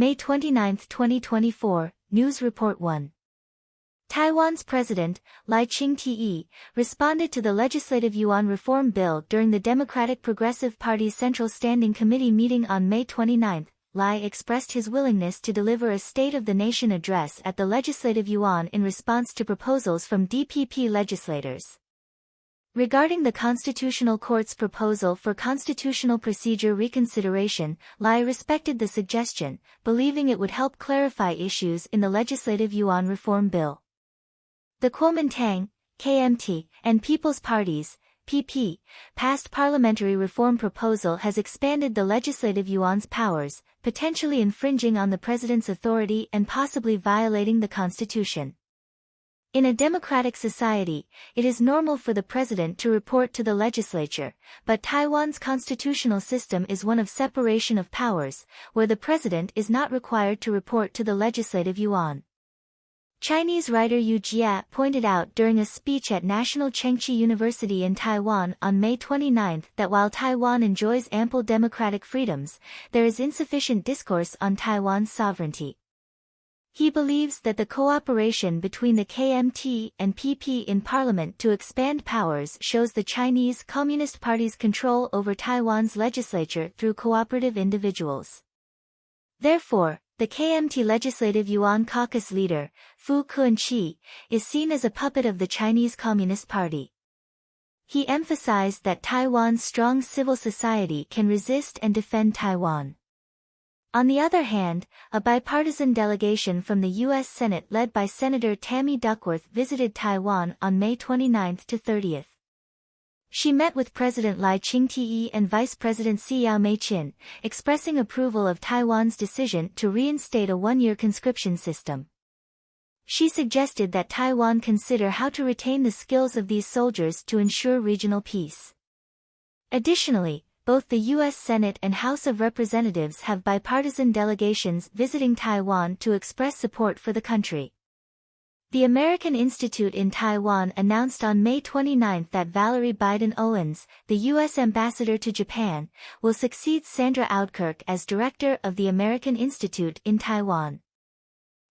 May 29, 2024, News Report 1. Taiwan's President, Lai Ching-te, responded to the Legislative Yuan Reform Bill during the Democratic Progressive Party's Central Standing Committee meeting on May 29. Lai expressed his willingness to deliver a State of the Nation address at the Legislative Yuan in response to proposals from DPP legislators. Regarding the Constitutional Court's proposal for constitutional procedure reconsideration, Lai respected the suggestion, believing it would help clarify issues in the Legislative Yuan Reform Bill. The Kuomintang, KMT, and People's Parties, PP, passed parliamentary reform proposal has expanded the Legislative Yuan's powers, potentially infringing on the president's authority and possibly violating the Constitution. In a democratic society, it is normal for the president to report to the legislature, but Taiwan's constitutional system is one of separation of powers, where the president is not required to report to the Legislative Yuan. Chinese writer Yu Jia pointed out during a speech at National Chengchi University in Taiwan on May 29 that while Taiwan enjoys ample democratic freedoms, there is insufficient discourse on Taiwan's sovereignty. He believes that the cooperation between the KMT and PP in parliament to expand powers shows the Chinese Communist Party's control over Taiwan's legislature through cooperative individuals. Therefore, the KMT Legislative Yuan Caucus leader, Fu Kuan-chi, is seen as a puppet of the Chinese Communist Party. He emphasized that Taiwan's strong civil society can resist and defend Taiwan. On the other hand, a bipartisan delegation from the U.S. Senate led by Senator Tammy Duckworth visited Taiwan on May 29 to 30. She met with President Lai Ching-te and Vice President Siao Mei-chin, expressing approval of Taiwan's decision to reinstate a one-year conscription system. She suggested that Taiwan consider how to retain the skills of these soldiers to ensure regional peace. Additionally, both the U.S. Senate and House of Representatives have bipartisan delegations visiting Taiwan to express support for the country. The American Institute in Taiwan announced on May 29 that Valerie Biden Owens, the U.S. ambassador to Japan, will succeed Sandra Oudkirk as director of the American Institute in Taiwan.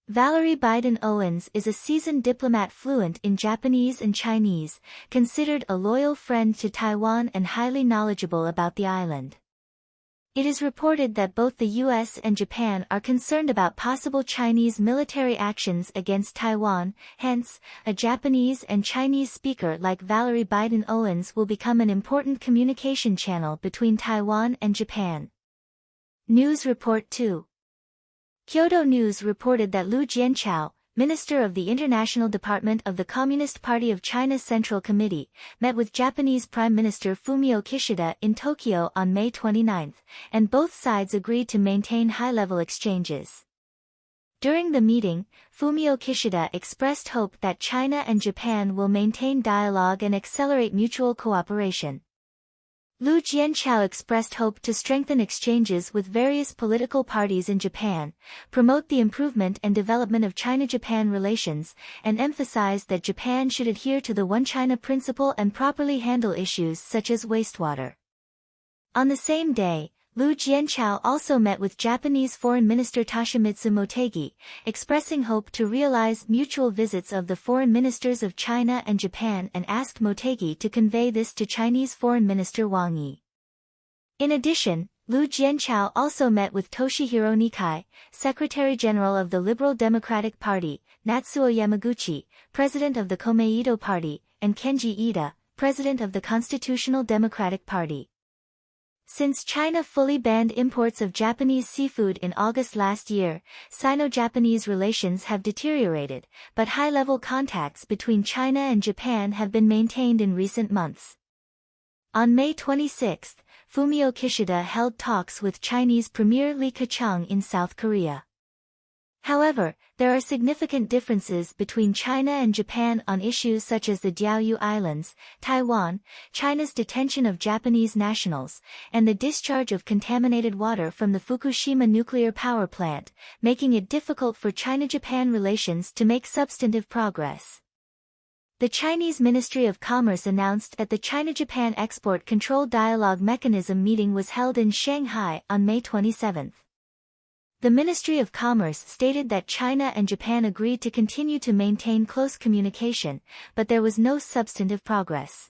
Valerie Biden Owens is a seasoned diplomat fluent in Japanese and Chinese, considered a loyal friend to Taiwan and highly knowledgeable about the island. It is reported that both the U.S. and Japan are concerned about possible Chinese military actions against Taiwan, hence, a Japanese and Chinese speaker like Valerie Biden Owens will become an important communication channel between Taiwan and Japan. News Report 2. Kyodo News reported that Liu Jianchao, Minister of the International Department of the Communist Party of China's Central Committee, met with Japanese Prime Minister Fumio Kishida in Tokyo on May 29, and both sides agreed to maintain high-level exchanges. During the meeting, Fumio Kishida expressed hope that China and Japan will maintain dialogue and accelerate mutual cooperation. Liu Jianchao expressed hope to strengthen exchanges with various political parties in Japan, promote the improvement and development of China-Japan relations, and emphasized that Japan should adhere to the One China principle and properly handle issues such as wastewater. On the same day, Liu Jianchao also met with Japanese Foreign Minister Toshimitsu Motegi, expressing hope to realize mutual visits of the foreign ministers of China and Japan and asked Motegi to convey this to Chinese Foreign Minister Wang Yi. In addition, Liu Jianchao also met with Toshihiro Nikai, Secretary-General of the Liberal Democratic Party, Natsuo Yamaguchi, President of the Komeito Party, and Kenji Ida, President of the Constitutional Democratic Party. Since China fully banned imports of Japanese seafood in August last year, Sino-Japanese relations have deteriorated, but high-level contacts between China and Japan have been maintained in recent months. On May 26, Fumio Kishida held talks with Chinese Premier Li Keqiang in South Korea. However, there are significant differences between China and Japan on issues such as the Diaoyu Islands, Taiwan, China's detention of Japanese nationals, and the discharge of contaminated water from the Fukushima nuclear power plant, making it difficult for China-Japan relations to make substantive progress. The Chinese Ministry of Commerce announced that the China-Japan Export Control Dialogue Mechanism meeting was held in Shanghai on May 27. The Ministry of Commerce stated that China and Japan agreed to continue to maintain close communication, but there was no substantive progress.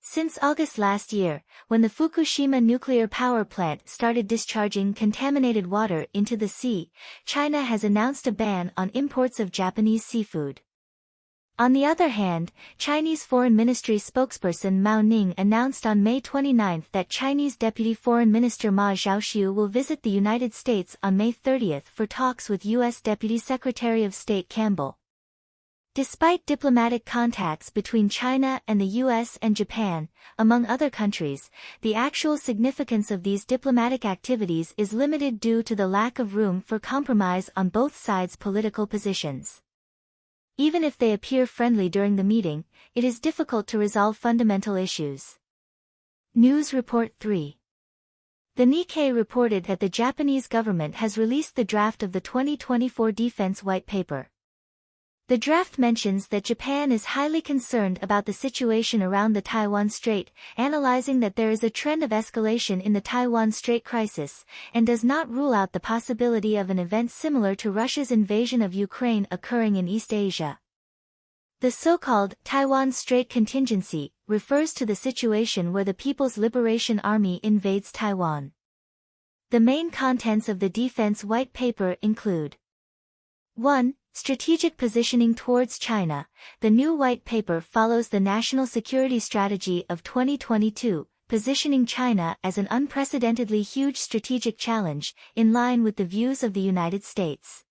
Since August last year, when the Fukushima nuclear power plant started discharging contaminated water into the sea, China has announced a ban on imports of Japanese seafood. On the other hand, Chinese Foreign Ministry spokesperson Mao Ning announced on May 29 that Chinese Deputy Foreign Minister Ma Zhaoxiu will visit the United States on May 30 for talks with U.S. Deputy Secretary of State Campbell. Despite diplomatic contacts between China and the U.S. and Japan, among other countries, the actual significance of these diplomatic activities is limited due to the lack of room for compromise on both sides' political positions. Even if they appear friendly during the meeting, it is difficult to resolve fundamental issues. News Report 3. The Nikkei reported that the Japanese government has released the draft of the 2024 Defense White Paper. The draft mentions that Japan is highly concerned about the situation around the Taiwan Strait, analyzing that there is a trend of escalation in the Taiwan Strait crisis, and does not rule out the possibility of an event similar to Russia's invasion of Ukraine occurring in East Asia. The so-called Taiwan Strait Contingency refers to the situation where the People's Liberation Army invades Taiwan. The main contents of the Defense White Paper include 1. Strategic positioning towards China. The new white paper follows the National Security Strategy of 2022, positioning China as an unprecedentedly huge strategic challenge, in line with the views of the United States.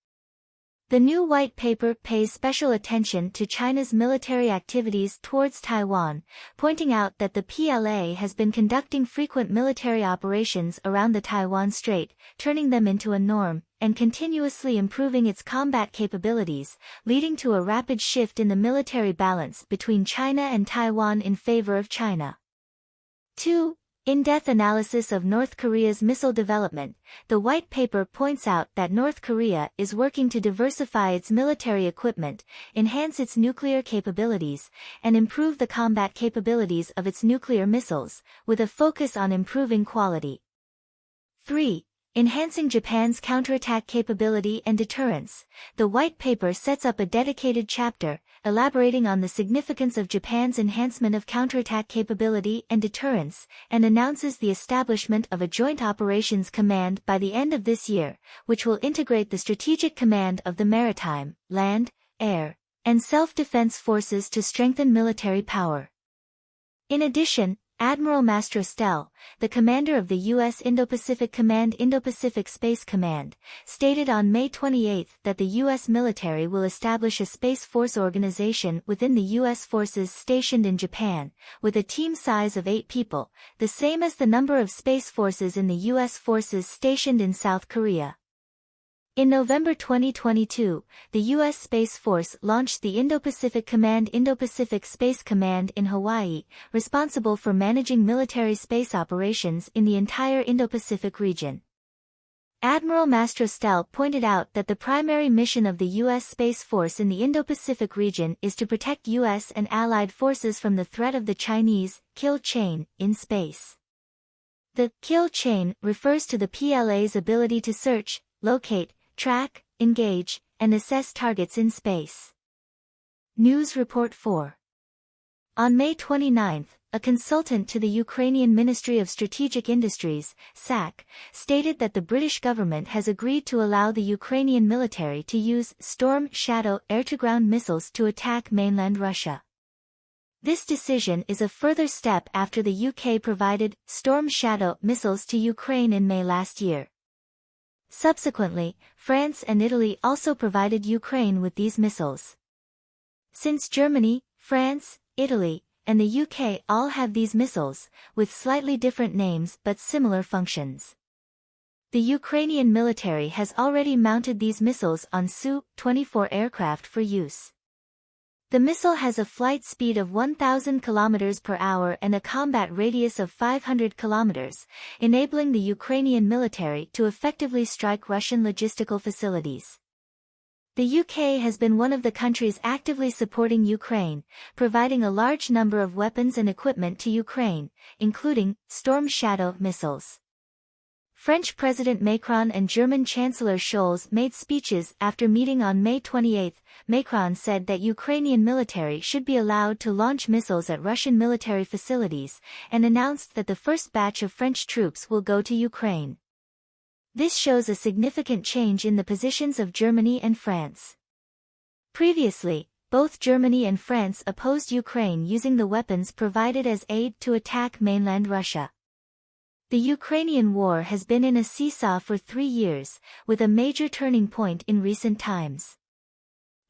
The new white paper pays special attention to China's military activities towards Taiwan, pointing out that the PLA has been conducting frequent military operations around the Taiwan Strait, turning them into a norm, and continuously improving its combat capabilities, leading to a rapid shift in the military balance between China and Taiwan in favor of China. 2. In-depth analysis of North Korea's missile development. The white paper points out that North Korea is working to diversify its military equipment, enhance its nuclear capabilities, and improve the combat capabilities of its nuclear missiles, with a focus on improving quality. 3. Enhancing Japan's counterattack capability and deterrence. The white paper sets up a dedicated chapter, elaborating on the significance of Japan's enhancement of counterattack capability and deterrence, and announces the establishment of a Joint Operations Command by the end of this year, which will integrate the strategic command of the maritime, land, air, and self-defense forces to strengthen military power. In addition, Admiral Mastrostel, the commander of the U.S. Indo-Pacific Command Indo-Pacific Space Command, stated on May 28 that the U.S. military will establish a Space Force organization within the U.S. forces stationed in Japan, with a team size of 8 people, the same as the number of space forces in the U.S. forces stationed in South Korea. In November 2022, the U.S. Space Force launched the Indo-Pacific Command Indo-Pacific Space Command in Hawaii, responsible for managing military space operations in the entire Indo-Pacific region. Admiral Mastrostel pointed out that the primary mission of the U.S. Space Force in the Indo-Pacific region is to protect U.S. and allied forces from the threat of the Chinese kill chain in space. The kill chain refers to the PLA's ability to search, locate, track, engage, and assess targets in space. News Report 4. On May 29, a consultant to the Ukrainian Ministry of Strategic Industries, SAC, stated that the British government has agreed to allow the Ukrainian military to use Storm Shadow air-to-ground missiles to attack mainland Russia. This decision is a further step after the UK provided Storm Shadow missiles to Ukraine in May last year. Subsequently, France and Italy also provided Ukraine with these missiles. Since Germany, France, Italy, and the UK all have these missiles, with slightly different names but similar functions. The Ukrainian military has already mounted these missiles on Su-24 aircraft for use. The missile has a flight speed of 1,000 km per hour and a combat radius of 500 km, enabling the Ukrainian military to effectively strike Russian logistical facilities. The UK has been one of the countries actively supporting Ukraine, providing a large number of weapons and equipment to Ukraine, including Storm Shadow missiles. French President Macron and German Chancellor Scholz made speeches after meeting on May 28. Macron said that Ukrainian military should be allowed to launch missiles at Russian military facilities, and announced that the first batch of French troops will go to Ukraine. This shows a significant change in the positions of Germany and France. Previously, both Germany and France opposed Ukraine using the weapons provided as aid to attack mainland Russia. The Ukrainian war has been in a seesaw for 3 years, with a major turning point in recent times.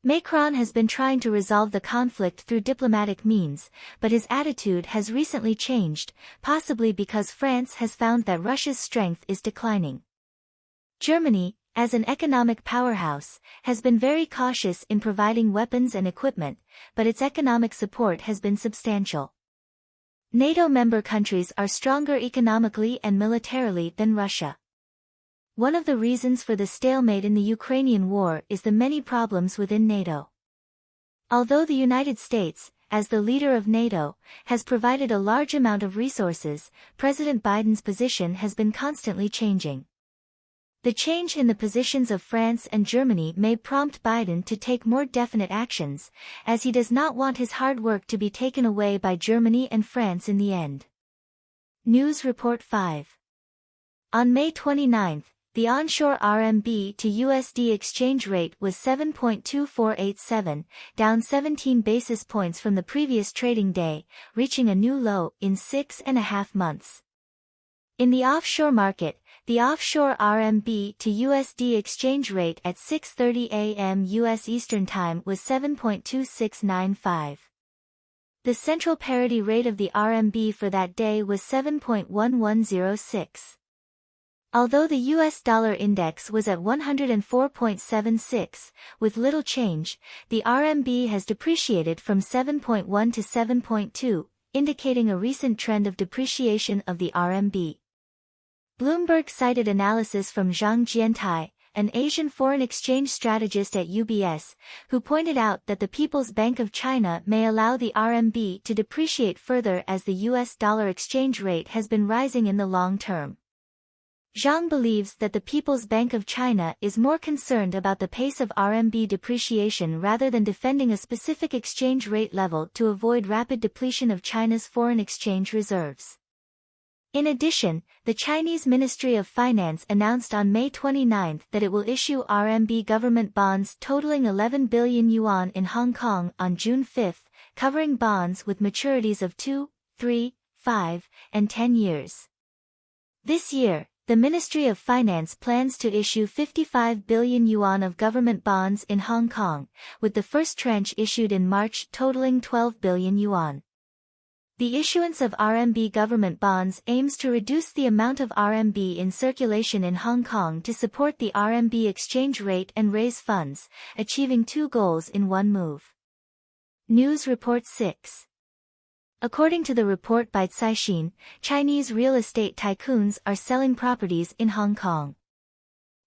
Macron has been trying to resolve the conflict through diplomatic means, but his attitude has recently changed, possibly because France has found that Russia's strength is declining. Germany, as an economic powerhouse, has been very cautious in providing weapons and equipment, but its economic support has been substantial. NATO member countries are stronger economically and militarily than Russia. One of the reasons for the stalemate in the Ukrainian war is the many problems within NATO. Although the United States, as the leader of NATO, has provided a large amount of resources, President Biden's position has been constantly changing. The change in the positions of France and Germany may prompt Biden to take more definite actions, as he does not want his hard work to be taken away by Germany and France in the end. News Report 5. On May 29, the onshore RMB to USD exchange rate was 7.2487, down 17 basis points from the previous trading day, reaching a new low in 6.5 months. In the offshore market, the offshore RMB to USD exchange rate at 6:30 a.m. U.S. Eastern Time was 7.2695. The central parity rate of the RMB for that day was 7.1106. Although the US dollar index was at 104.76, with little change, the RMB has depreciated from 7.1 to 7.2, indicating a recent trend of depreciation of the RMB. Bloomberg cited analysis from Zhang Jiantai, an Asian foreign exchange strategist at UBS, who pointed out that the People's Bank of China may allow the RMB to depreciate further as the US dollar exchange rate has been rising in the long term. Zhang believes that the People's Bank of China is more concerned about the pace of RMB depreciation rather than defending a specific exchange rate level to avoid rapid depletion of China's foreign exchange reserves. In addition, the Chinese Ministry of Finance announced on May 29 that it will issue RMB government bonds totaling 11 billion yuan in Hong Kong on June 5, covering bonds with maturities of 2, 3, 5, and 10 years. This year, the Ministry of Finance plans to issue 55 billion yuan of government bonds in Hong Kong, with the first tranche issued in March totaling 12 billion yuan. The issuance of RMB government bonds aims to reduce the amount of RMB in circulation in Hong Kong to support the RMB exchange rate and raise funds, achieving two goals in one move. News Report 6. According to the report by Caixin, Chinese real estate tycoons are selling properties in Hong Kong.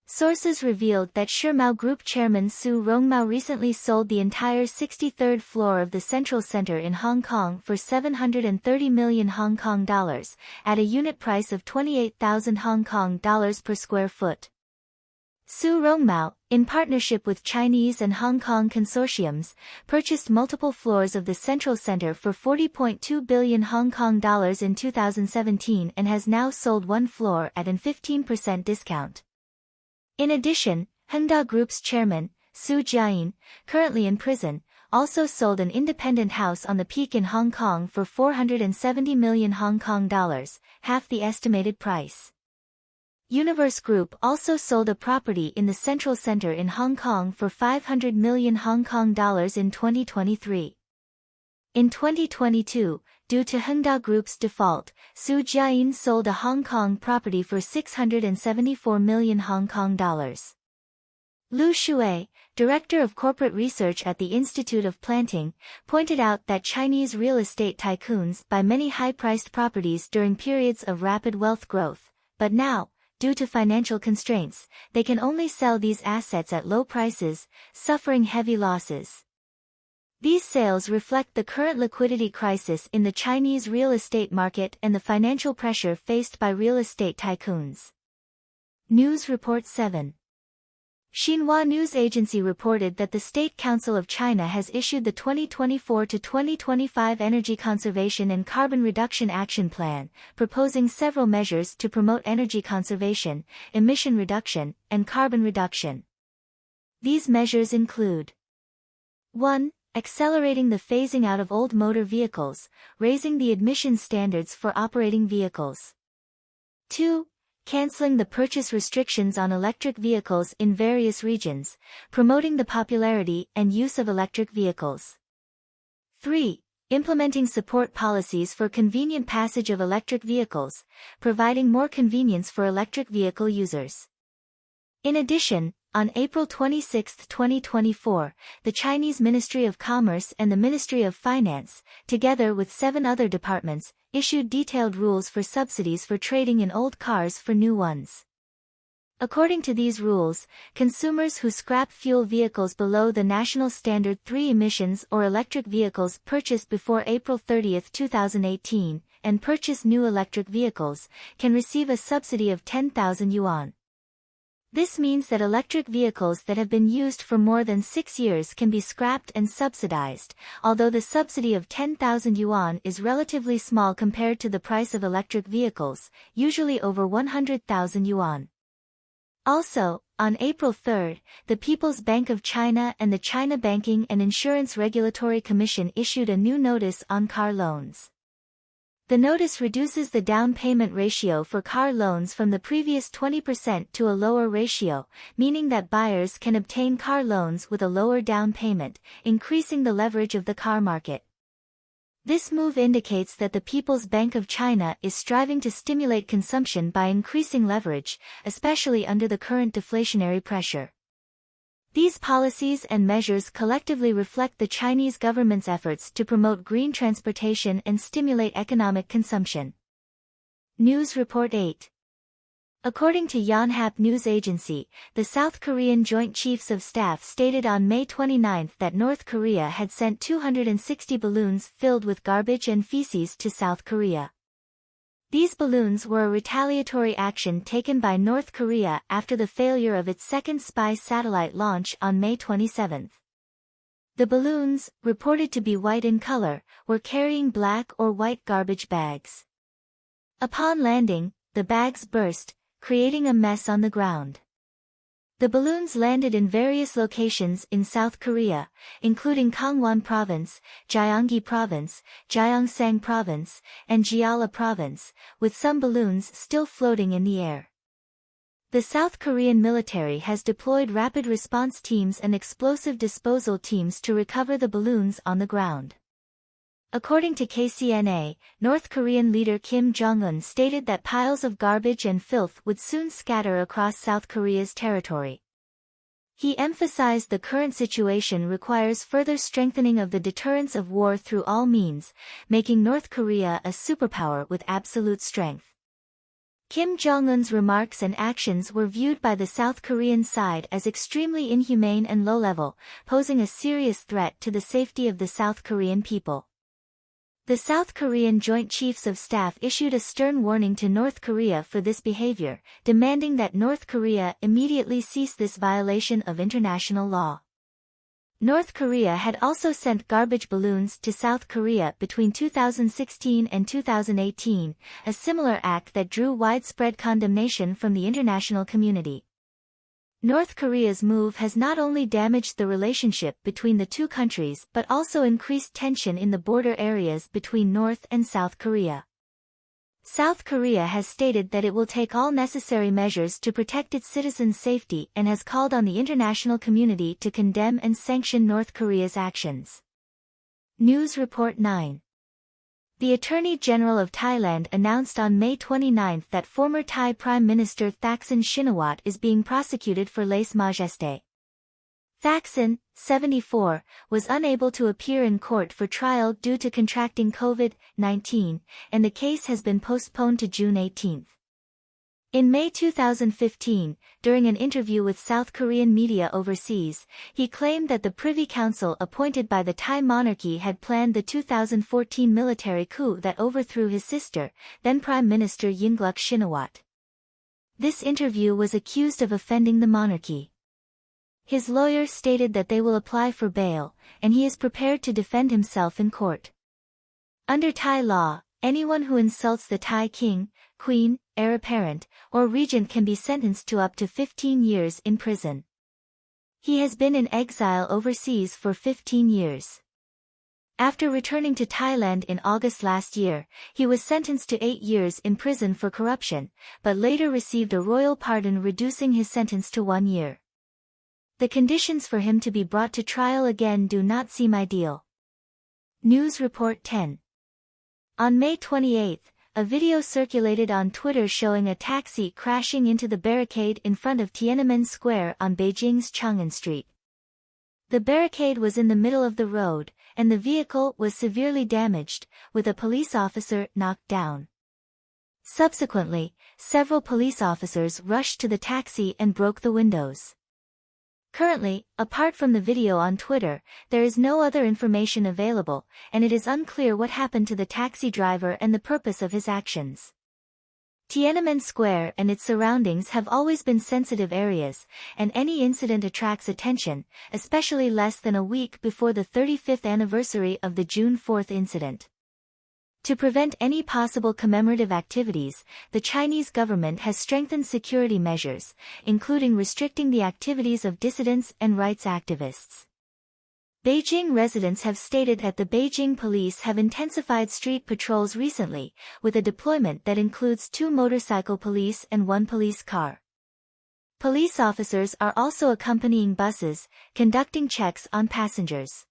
Sources revealed that Shimao Group chairman Su Rongmao recently sold the entire 63rd floor of the Central Center in Hong Kong for 730 million Hong Kong dollars, at a unit price of 28,000 Hong Kong dollars per square foot. Su Rongmao, in partnership with Chinese and Hong Kong consortiums, purchased multiple floors of the Central Center for 40.2 billion Hong Kong dollars in 2017 and has now sold one floor at an 15% discount. In addition, Hengda Group's chairman, Su Jiayin, currently in prison, also sold an independent house on the Peak in Hong Kong for 470 million Hong Kong dollars, half the estimated price. Universe Group also sold a property in the Central Center in Hong Kong for 500 million Hong Kong dollars in 2023. In 2022, due to Hengda Group's default, Su Jiayin sold a Hong Kong property for 674 million Hong Kong dollars. Lu Shui, director of corporate research at the Institute of Planting, pointed out that Chinese real estate tycoons buy many high-priced properties during periods of rapid wealth growth, but now, due to financial constraints, they can only sell these assets at low prices, suffering heavy losses. These sales reflect the current liquidity crisis in the Chinese real estate market and the financial pressure faced by real estate tycoons. News Report 7. Xinhua News Agency reported that the State Council of China has issued the 2024 to 2025 Energy Conservation and Carbon Reduction Action Plan, proposing several measures to promote energy conservation, emission reduction, and carbon reduction. These measures include 1. Accelerating the phasing out of old motor vehicles, raising the emission standards for operating vehicles. 2. Canceling the purchase restrictions on electric vehicles in various regions, promoting the popularity and use of electric vehicles. 3. Implementing support policies for convenient passage of electric vehicles, providing more convenience for electric vehicle users. In addition, on April 26, 2024, the Chinese Ministry of Commerce and the Ministry of Finance, together with 7 other departments, issued detailed rules for subsidies for trading in old cars for new ones. According to these rules, consumers who scrap fuel vehicles below the National Standard 3 emissions or electric vehicles purchased before April 30, 2018, and purchase new electric vehicles, can receive a subsidy of 10,000 yuan. This means that electric vehicles that have been used for more than 6 years can be scrapped and subsidized, although the subsidy of 10,000 yuan is relatively small compared to the price of electric vehicles, usually over 100,000 yuan. Also, on April 3, the People's Bank of China and the China Banking and Insurance Regulatory Commission issued a new notice on car loans. The notice reduces the down payment ratio for car loans from the previous 20% to a lower ratio, meaning that buyers can obtain car loans with a lower down payment, increasing the leverage of the car market. This move indicates that the People's Bank of China is striving to stimulate consumption by increasing leverage, especially under the current deflationary pressure. These policies and measures collectively reflect the Chinese government's efforts to promote green transportation and stimulate economic consumption. News Report 8. According to Yonhap News Agency, the South Korean Joint Chiefs of Staff stated on May 29 that North Korea had sent 260 balloons filled with garbage and feces to South Korea. These balloons were a retaliatory action taken by North Korea after the failure of its second spy satellite launch on May 27. The balloons, reported to be white in color, were carrying black or white garbage bags. Upon landing, the bags burst, creating a mess on the ground. The balloons landed in various locations in South Korea, including Gangwon Province, Gyeonggi Province, Gyeongsang Province, and Jeolla Province, with some balloons still floating in the air. The South Korean military has deployed rapid response teams and explosive disposal teams to recover the balloons on the ground. According to KCNA, North Korean leader Kim Jong-un stated that piles of garbage and filth would soon scatter across South Korea's territory. He emphasized the current situation requires further strengthening of the deterrence of war through all means, making North Korea a superpower with absolute strength. Kim Jong-un's remarks and actions were viewed by the South Korean side as extremely inhumane and low-level, posing a serious threat to the safety of the South Korean people. The South Korean Joint Chiefs of Staff issued a stern warning to North Korea for this behavior, demanding that North Korea immediately cease this violation of international law. North Korea had also sent garbage balloons to South Korea between 2016 and 2018, a similar act that drew widespread condemnation from the international community. North Korea's move has not only damaged the relationship between the two countries but also increased tension in the border areas between North and South Korea. South Korea has stated that it will take all necessary measures to protect its citizens' safety and has called on the international community to condemn and sanction North Korea's actions. News Report 9. The Attorney General of Thailand announced on May 29 that former Thai Prime Minister Thaksin Shinawatra is being prosecuted for lèse-majesté. Thaksin, 74, was unable to appear in court for trial due to contracting COVID-19, and the case has been postponed to June 18. In May 2015, during an interview with South Korean media overseas, he claimed that the Privy Council appointed by the Thai monarchy had planned the 2014 military coup that overthrew his sister, then Prime Minister Yingluck Shinawatra. This interview was accused of offending the monarchy. His lawyers stated that they will apply for bail, and he is prepared to defend himself in court. Under Thai law, anyone who insults the Thai king, queen, heir apparent, or regent can be sentenced to up to 15 years in prison. He has been in exile overseas for 15 years. After returning to Thailand in August last year, he was sentenced to 8 years in prison for corruption, but later received a royal pardon reducing his sentence to 1 year. The conditions for him to be brought to trial again do not seem ideal. News Report 10. On May 28, a video circulated on Twitter showing a taxi crashing into the barricade in front of Tiananmen Square on Beijing's Chang'an Street. The barricade was in the middle of the road, and the vehicle was severely damaged, with a police officer knocked down. Subsequently, several police officers rushed to the taxi and broke the windows. Currently, apart from the video on Twitter, there is no other information available, and it is unclear what happened to the taxi driver and the purpose of his actions. Tiananmen Square and its surroundings have always been sensitive areas, and any incident attracts attention, especially less than a week before the 35th anniversary of the June 4 incident. To prevent any possible commemorative activities, the Chinese government has strengthened security measures, including restricting the activities of dissidents and rights activists. Beijing residents have stated that the Beijing police have intensified street patrols recently, with a deployment that includes 2 motorcycle police and 1 police car. Police officers are also accompanying buses, conducting checks on passengers.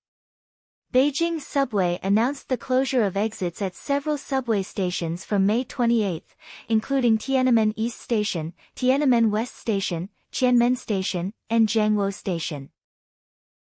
Beijing Subway announced the closure of exits at several subway stations from May 28, including Tiananmen East Station, Tiananmen West Station, Qianmen Station, and Jiangwo Station.